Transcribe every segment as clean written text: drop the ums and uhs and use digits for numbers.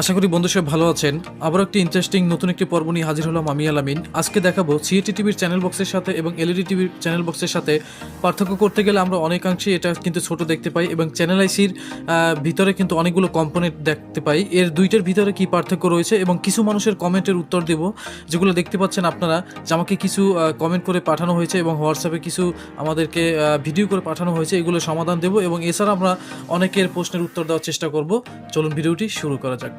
আশা করি বন্ধু সব ভালো আছেন। আবার একটি ইন্টারেস্টিং নতুন একটি পর্ব নিয়ে হাজির হলাম আমি আলামিন। আজকে দেখাবো সিএটি টিভির চ্যানেল বক্সের সাথে এবং এলইডি টিভির চ্যানেল বক্সের সাথে পার্থক্য করতে গেলে আমরা অনেকাংশেই এটা কিন্তু ছোট দেখতে পাই এবং চ্যানেল আইসির ভিতরে কিন্তু অনেকগুলো কম্পোনেন্ট দেখতে পাই। এর দুইটার ভিতরে কি পার্থক্য রয়েছে এবং কিছু মানুষের কমেন্টের উত্তর দেব, যেগুলো দেখতে পাচ্ছেন আপনারা, যে আমাকে কিছু কমেন্ট করে পাঠানো হয়েছে এবং হোয়াটসঅ্যাপে কিছু আমাদেরকে ভিডিও করে পাঠানো হয়েছে, এগুলো সমাধান দেব এবং এছাড়া আমরা অনেকের প্রশ্নের উত্তর দেওয়ার চেষ্টা করব। চলুন ভিডিওটি শুরু করা যাক।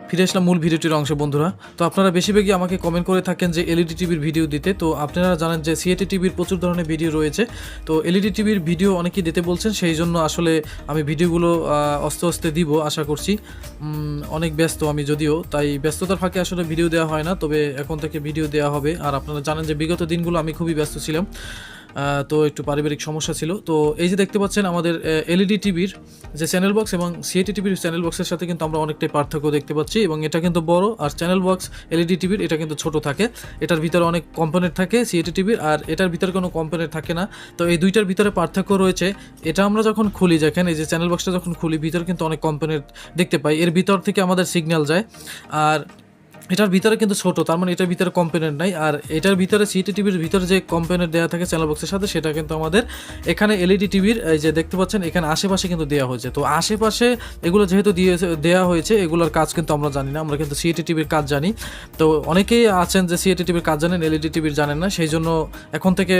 ফিরে আসলাম মূল ভিডিওটির অংশে বন্ধুরা। তো আপনারা বেশিরভাগই আমাকে কমেন্ট করে থাকেন যে এলইডি টিভির ভিডিও দিতে। তো আপনারা জানেন যে সিএটি টিভির প্রচুর ধরনের ভিডিও রয়েছে। তো এলইডি টিভির ভিডিও অনেকেই দিতে বলছেন, সেই জন্য আসলে আমি ভিডিওগুলো আস্তে আস্তে দিব আশা করছি। অনেক ব্যস্ত আমি যদিও, তাই ব্যস্ততার ফাঁকে আসলে ভিডিও দেওয়া হয় না, তবে এখন থেকে ভিডিও দেওয়া হবে। আর আপনারা জানেন যে বিগত দিনগুলো আমি খুবই ব্যস্ত ছিলাম, তো একটু পারিবারিক সমস্যা ছিল। তো এই যে দেখতে পাচ্ছেন আমাদের এলইডি টিভির যে চ্যানেল বক্স এবং সিএটি টিভির চ্যানেল বক্সের সাথে কিন্তু আমরা অনেকটাই পার্থক্য দেখতে পাচ্ছি এবং এটা কিন্তু বড়, আর চ্যানেল বক্স এলইডি টিভির এটা কিন্তু ছোট থাকে। এটার ভিতরে অনেক কম্পোনেন্ট থাকে সিএটি টিভির, আর এটার ভিতরে কোনো কম্পোনেন্ট থাকে না। তো এই দুইটার ভিতরে পার্থক্য রয়েছে। এটা আমরা যখন খুলি, দেখেন এই যে চ্যানেল বক্সটা যখন খুলি, ভিতরে কিন্তু অনেক কম্পোনেন্ট দেখতে পাই। এর ভিতর থেকে আমাদের সিগন্যাল যায়, আর এটার ভিতরে কিন্তু ছোট, তার মানে এটার ভিতরে কম্পোনেন্ট নাই। আর এটার ভিতরে সিটি টিভির ভিতরে যে কম্পোনেন্ট দেওয়া থাকে চ্যানেল বক্সের সাথে, সেটা কিন্তু আমাদের এখানে এলইডি টিভির এই যে দেখতে পাচ্ছেন এখানে আশেপাশে কিন্তু দেওয়া হয়েছে। তো আশেপাশে এগুলো যেহেতু দেওয়া হয়েছে, এগুলোর কাজ কিন্তু আমরা জানি না, আমরা কিন্তু সিটি টিভির কাজ জানি। তো অনেকেই আছেন যে সিটি টিভির কাজ জানেন, এলইডি টিভির জানেন না। সেই জন্য এখন থেকে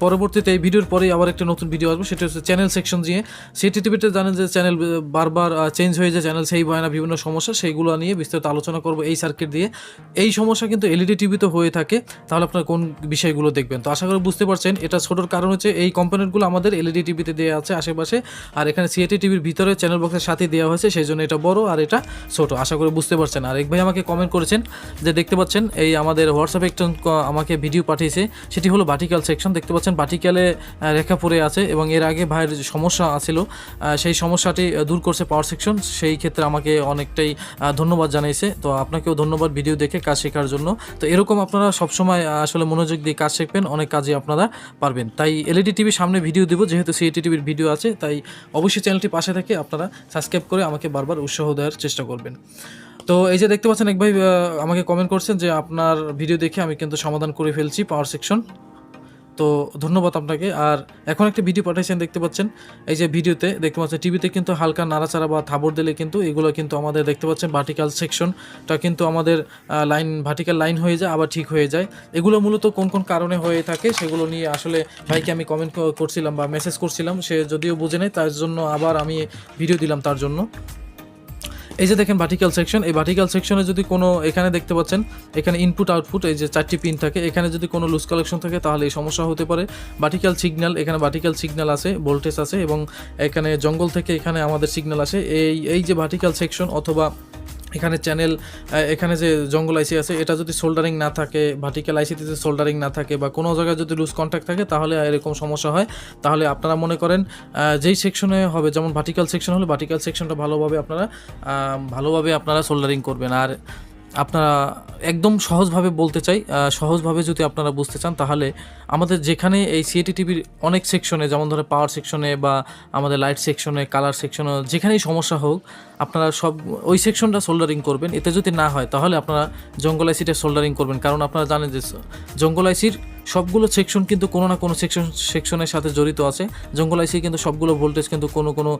পরবর্তীতে এই ভিডিওর পরেই আবার একটা নতুন ভিডিও আসবে, সেটা হচ্ছে চ্যানেল সেকশন দিয়ে। সিটি টিভিতে জানেন যে চ্যানেল বারবার চেঞ্জ হয়ে যায়, চ্যানেল সেই হয় না, বিভিন্ন সমস্যা, সেইগুলো নিয়ে বিস্তারিত আলোচনা করবো এই সার্কিট দিয়ে। এই সমস্যা কিন্তু এলইডি টিভিতে হয়ে থাকে, তাহলে আপনারা কোন বিষয়গুলো দেখবেন। তো আশা করি বুঝতে পারছেন, এটা ছোটোর কারণ হচ্ছে এই কম্পোনেন্টগুলো আমাদের এলইডি টিভিতে দেওয়া আছে আশেপাশে, আর এখানে সিএটি টিভির ভিতরে চ্যানেল বক্সের সাথে দেওয়া হয়েছে, সেই জন্য এটা বড় আর এটা ছোটো। আশা করি বুঝতে পারছেন। আর এক ভাই আমাকে কমেন্ট করেছেন যে দেখতে পাচ্ছেন এই আমাদের হোয়াটসঅ্যাপে একটা আমাকে ভিডিও পাঠিয়েছে, সেটি হলো ভার্টিক্যাল সেকশন। দেখতে পাচ্ছেন ভার্টিক্যালে রেখা পড়ে আছে এবং এর আগে ভাইয়ের সমস্যা আছিল, সেই সমস্যাটি দূর করছে পাওয়ার সেকশন। সেই ক্ষেত্রে আমাকে অনেকটাই ধন্যবাদ জানাইছে। তো আপনাকেও ধন্যবাদ ভিডিও দেখে কাজ শেখার জন্য। তো এরকম আপনারা সবসময় আসলে মনোযোগ দিয়ে কাজ শিখবেন, অনেক কাজে আপনারা পারবেন। তাই এলইডি টিভির সামনে ভিডিও দেবো, যেহেতু সিএটি টিভির ভিডিও আছে, তাই অবশ্যই চ্যানেলটি পাশে থেকে আপনারা সাবস্ক্রাইব করে আমাকে বারবার উৎসাহ দেওয়ার চেষ্টা করবেন। তো এই যে দেখতে পাচ্ছেন এক ভাই আমাকে কমেন্ট করছেন যে আপনার ভিডিও দেখে আমি কিন্তু সমাধান করে ফেলছি পাওয়ার সেকশন। তো ধন্যবাদ আপনাকে। আর এখন একটা ভিডিও পাঠিয়েছেন, দেখতে পাচ্ছেন এই যে ভিডিওতে দেখতে পাচ্ছেন টিভিতে কিন্তু হালকা নাড়াচাড়া বা থাবড় দিলে কিন্তু এগুলো কিন্তু আমাদের দেখতে পাচ্ছেন ভার্টিক্যাল সেকশনটা কিন্তু আমাদের ভার্টিক্যাল লাইন হয়ে যায়, আবার ঠিক হয়ে যায়। এগুলো মূলত কোন কোন কারণে হয়ে থাকে সেগুলো নিয়ে আসলে ভাইকে আমি কমেন্ট করছিলাম বা মেসেজ করছিলাম, সে যদিও বুঝে নেয়, তার জন্য আবার আমি ভিডিও দিলাম তার জন্য। এই যে দেখেন ভার্টিক্যাল সেকশন, এই ভার্টিক্যাল সেকশনে যদি কোনো, এখানে দেখতে পাচ্ছেন এখানে ইনপুট আউটপুট এই যে 4টি পিন থাকে, এখানে যদি কোনো লুজ কালেকশন থাকে তাহলে এই সমস্যা হতে পারে। ভার্টিক্যাল সিগন্যাল, এখানে ভার্টিক্যাল সিগন্যাল আছে, ভোল্টেজ আছে এবং এখানে জঙ্গল থেকে এখানে আমাদের সিগন্যাল আসে। এই যে ভার্টিক্যাল সেকশন অথবা এখানে চ্যানেল, এখানে যে জঙ্গল আইসি আছে, এটা যদি সোল্ডারিং না থাকে, ভার্টিক্যাল আইসিতে যদি সোল্ডারিং না থাকে বা কোনো জায়গায় যদি লুজ কন্ট্যাক্ট থাকে, তাহলে এরকম সমস্যা হয়। তাহলে আপনারা মনে করেন যেই সেকশনে হবে, যেমন ভার্টিক্যাল সেকশন হলে ভার্টিক্যাল সেকশনটা ভালোভাবে আপনারা সোল্ডারিং করবেন। আর আপনারা একদম সহজভাবে বলতে চাই, সহজভাবে যদি আপনারা বুঝতে চান, তাহলে আমাদের যেখানে এই সিএটি টিভির অনেক সেকশনে, যেমন ধরে পাওয়ার সেকশনে বা আমাদের লাইট সেকশনে, কালার সেকশনে, যেখানেই সমস্যা হোক, আপনারা সব ওই সেকশনটা সোল্ডারিং করবেন। এতে যদি না হয় তাহলে আপনারা জঙ্গল আইসিটা সোল্ডারিং করবেন, কারণ আপনারা জানেন যে জঙ্গল আইসির সবগুলো সেকশন কিন্তু কোনো না কোনো সেকশনের সাথে জড়িত আছে। জঙ্গল আইসি কিন্তু সবগুলো ভোল্টেজ কিন্তু কোনো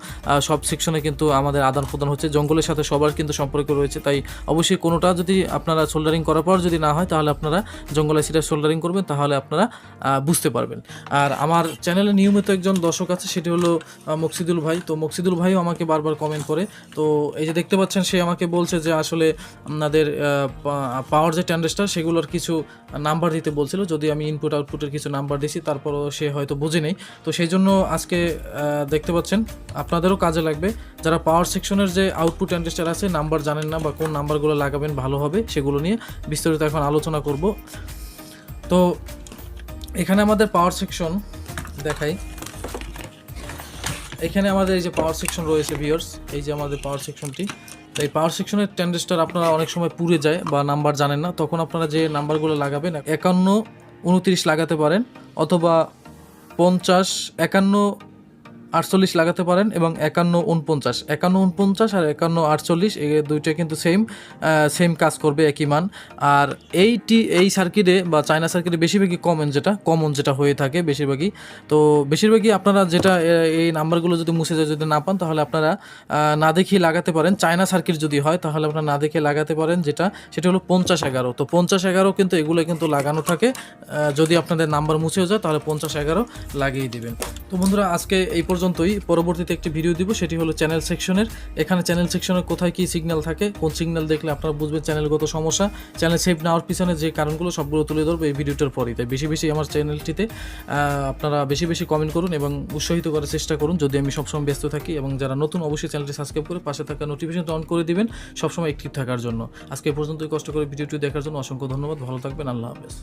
সব সেকশনে কিন্তু আমাদের আদান প্রদান হচ্ছে, জঙ্গলের সাথে সবার কিন্তু সম্পর্ক রয়েছে। তাই অবশ্যই কোনোটা যদি আপনারা সোল্ডারিং করার পর যদি না হয়, তাহলে আপনারা জঙ্গল আইসিটা সোল্ডারিং করবেন, তাহলে আপনারা বুঝতে পারবেন। আর আমার চ্যানেলে নিয়মিত একজন দর্শক আছে, সেটি হলো মকসিদুল ভাই। তো মকসিদুল ভাইও আমাকে বারবার কমেন্ট করে। তো এই যে দেখতে পাচ্ছেন, সে আমাকে বলছে যে আসলে আপনাদের পাওয়ার যে ট্রানজিস্টর, সেগুলোর কিছু নাম্বার দিতে বলছিল, যদি আমি ইনপুট আউটপুটের কিছু নাম্বার দিছি, তারপরও সে হয়তো বুঝে নেই। তো সেই জন্য আজকে দেখতে পাচ্ছেন আপনাদেরও কাজে লাগবে, যারা পাওয়ার সেকশনের যে আউটপুট ট্রানজিস্টর আছে, নাম্বার জানেন না বা কোন নাম্বারগুলো লাগাবেন ভালো হবে, সেগুলো নিয়ে বিস্তারিত এখন আলোচনা করব। তো এখানে আমাদের পাওয়ার সেকশন দেখাই, এখানে আমাদের এই যে পাওয়ার সেকশন রয়েছে ভিউয়ার্স, এই যে আমাদের পাওয়ার সেকশনটি। তো এই পাওয়ার সেকশনের ট্রানজিস্টর আপনারা অনেক সময় পুড়ে যায় বা নাম্বার জানেন না, তখন আপনারা যে নাম্বারগুলো লাগাবেন 51 29 লাগাতে পারেন, অথবা 50 51 48 লাগাতে পারেন এবং 51 49 51 49 আর 51 48 এই দুইটা কিন্তু সেম কাজ করবে, একই মান। আর এই সার্কিটে বা চায়না সার্কিটে বেশিরভাগই কমন যেটা হয়ে থাকে বেশিরভাগই আপনারা যেটা এই নাম্বারগুলো যদি মুছে যায়, যদি না পান, তাহলে আপনারা না দেখিয়ে লাগাতে পারেন। চায়না সার্কিট যদি হয় তাহলে আপনারা না দেখে লাগাতে পারেন, সেটা হলো 50-11। তো 50-11 কিন্তু এগুলো কিন্তু লাগানো থাকে। যদি আপনাদের নাম্বার মুছেও যায় তাহলে 50-11 লাগিয়ে দিবেন। তো বন্ধুরা, আজকে এই পর্যন্তই। পরবর্তীতে একটি ভিডিও দিব, সেটি হলো চ্যানেল সেকশনের। এখানে চ্যানেল সেকশনের কোথায় কী সিগন্যাল থাকে, কোন সিগন্যাল দেখলে আপনারা বুঝবেন চ্যানেলগত সমস্যা, চ্যানেল সেভ নেওয়ার পিছনে যে কারণগুলো সবগুলো তুলে ধরবো এই ভিডিওটার পরেই। তাই বেশি আমার চ্যানেলটিতে আপনারা বেশি কমেন্ট করুন এবং উৎসাহিত করার চেষ্টা করুন, যদি আমি সবসময় ব্যস্ত থাকি। এবং যারা নতুন অবশ্যই চ্যানেলটি সাবস্ক্রাইব করে পাশে থাকা নোটিফিকেশনটা অন করে দিবেন সবসময় অ্যাক্টিভ থাকার জন্য। আজকে এই পর্যন্তই। কষ্ট করে ভিডিওটি দেখার জন্য অসংখ্য ধন্যবাদ। ভালো থাকবেন। আল্লাহ হাফেজ।